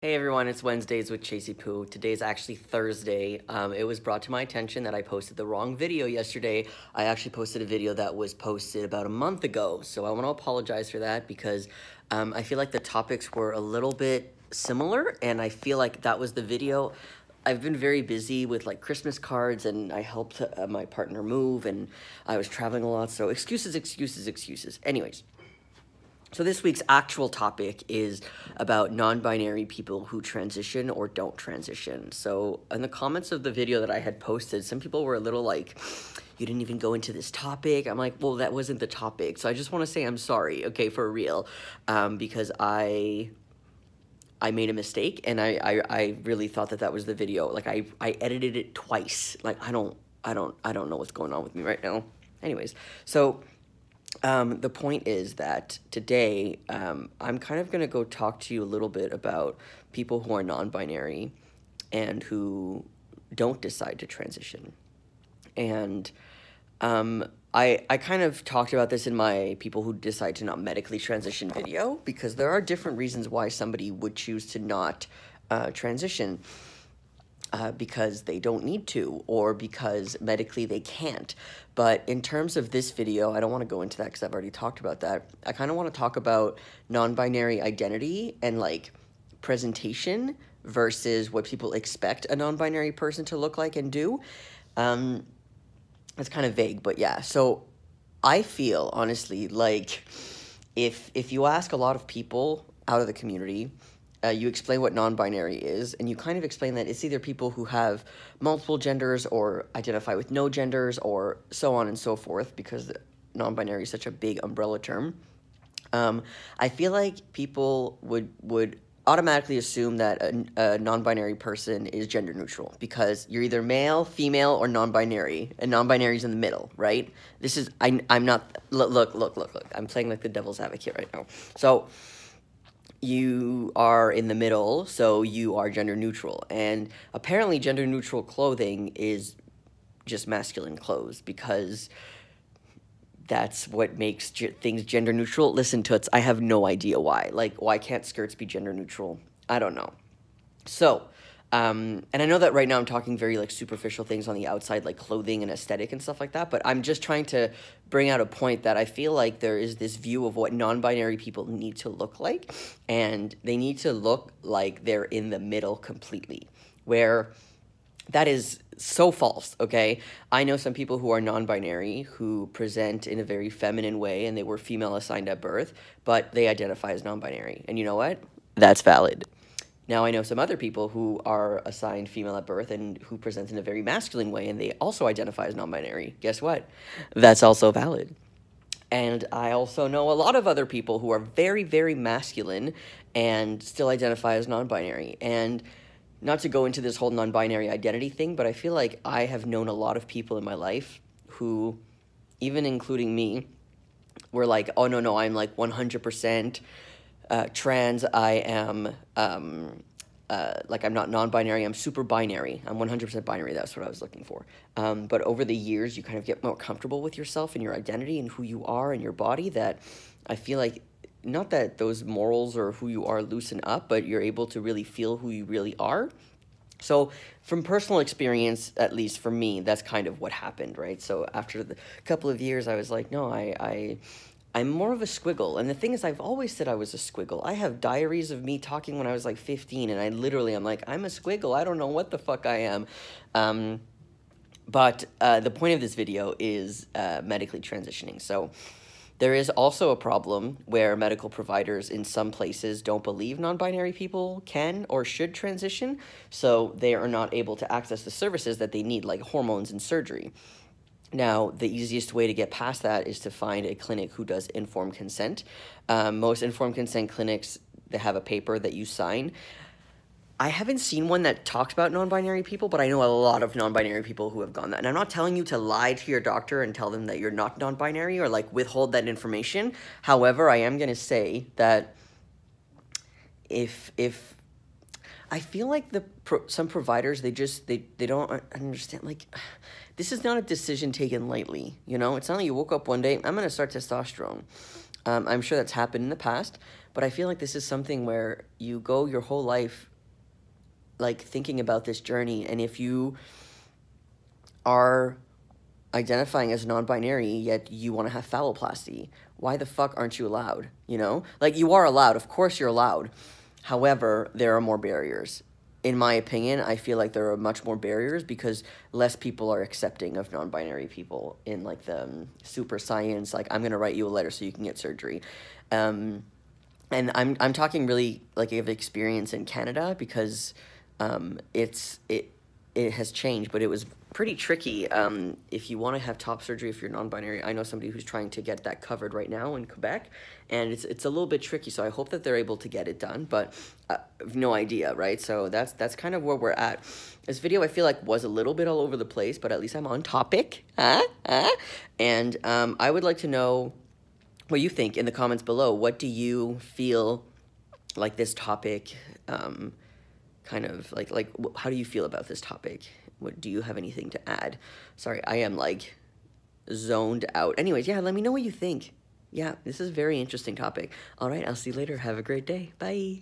Hey everyone, it's Wednesdays with Chasey Poo. Today's actually Thursday. It was brought to my attention that I posted the wrong video yesterday. I actually posted a video that was posted about a month ago, so I want to apologize for that because I feel like the topics were a little bit similar, and I feel like that was the video. I've been very busy with like Christmas cards, and I helped my partner move, and I was traveling a lot, so excuses, excuses, excuses. Anyways. So this week's actual topic is about non-binary people who transition or don't transition. So in the comments of the video that I had posted, some people were a little like, you didn't even go into this topic. I'm like, well, that wasn't the topic. So I just want to say I'm sorry, okay, for real, because I made a mistake, and I really thought that was the video. Like I edited it twice. Like I don't know what's going on with me right now. Anyways, so. The point is that today, I'm kind of going to go talk to you a little bit about people who are non-binary and who don't decide to transition. And I kind of talked about this in my people who decide to not medically transition video, because there are different reasons why somebody would choose to not transition. Because they don't need to, or because medically they can't. But in terms of this video, I don't want to go into that because I've already talked about that. I kind of want to talk about non-binary identity and like presentation versus what people expect a non-binary person to look like and do. It's kind of vague, but yeah. So I feel honestly like if you ask a lot of people out of the community, you explain what non-binary is, and you kind of explain that it's either people who have multiple genders or identify with no genders or so on and so forth, because non-binary is such a big umbrella term. I feel like people would automatically assume that a non-binary person is gender neutral, because you're either male, female, or non-binary, and non-binary is in the middle, right? This is, I'm not, look, I'm playing like the devil's advocate right now. So, you are in the middle, so you are gender neutral. And apparently gender neutral clothing is just masculine clothes, because that's what makes things gender neutral. Listen, Toots, I have no idea why. Like, why can't skirts be gender neutral? I don't know. So, and I know that right now I'm talking very, like, superficial things on the outside, like clothing and aesthetic and stuff like that, but I'm just trying to bring out a point that I feel like there is this view of what non-binary people need to look like, and they need to look like they're in the middle completely, where that is so false, okay? I know some people who are non-binary who present in a very feminine way, and they were female assigned at birth, but they identify as non-binary, and you know what? That's valid. Now, I know some other people who are assigned female at birth and who present in a very masculine way, and they also identify as non-binary. Guess what? That's also valid. And I also know a lot of other people who are very, very masculine and still identify as non-binary. And not to go into this whole non-binary identity thing, but I feel like I have known a lot of people in my life who, even including me, were like, oh, no, I'm like 100% trans. I am, like, I'm not non-binary, I'm super binary. I'm 100% binary, that's what I was looking for. But over the years, you kind of get more comfortable with yourself and your identity and who you are and your body, that I feel like, not that those morals or who you are loosen up, but you're able to really feel who you really are. So from personal experience, at least for me, that's kind of what happened, right? So after the couple of years, I was like, no, I'm more of a squiggle. And the thing is, I've always said I was a squiggle. I have diaries of me talking when I was like 15, and I'm like, I'm a squiggle. I don't know what the fuck I am. But the point of this video is medically transitioning. So there is also a problem where medical providers in some places don't believe non-binary people can or should transition, so they are not able to access the services that they need, like hormones and surgery. Now, the easiest way to get past that is to find a clinic who does informed consent. Most informed consent clinics, they have a paper that you sign. I haven't seen one that talks about non-binary people, but I know a lot of non-binary people who have gone that. And I'm not telling you to lie to your doctor and tell them that you're not non-binary or, like, withhold that information. However, I am going to say that if I feel like some providers, they don't understand, like, this is not a decision taken lightly, you know? It's not like you woke up one day, I'm going to start testosterone. I'm sure that's happened in the past, but I feel like this is something where you go your whole life like thinking about this journey, and if you are identifying as non-binary yet you want to have phalloplasty, why the fuck aren't you allowed? You know, like, you are allowed, of course you're allowed. However, there are more barriers. In my opinion, I feel like there are much more barriers because less people are accepting of non-binary people in, like, the super science, like, I'm gonna write you a letter so you can get surgery. And I'm talking really, like, of experience in Canada, because it has changed, but it was pretty tricky. If you want to have top surgery if you're non-binary, I know somebody who's trying to get that covered right now in Quebec, and it's a little bit tricky. So I hope that they're able to get it done, but I've no idea, right? So that's kind of where we're at. This video, I feel like, was a little bit all over the place, but at least I'm on topic. And I would like to know what you think in the comments below. What do you feel like this topic, kind of, like, how do you feel about this topic? What, do you have anything to add? Sorry, I am, like, zoned out. Anyways, yeah, let me know what you think. Yeah, this is a very interesting topic. All right, I'll see you later. Have a great day. Bye.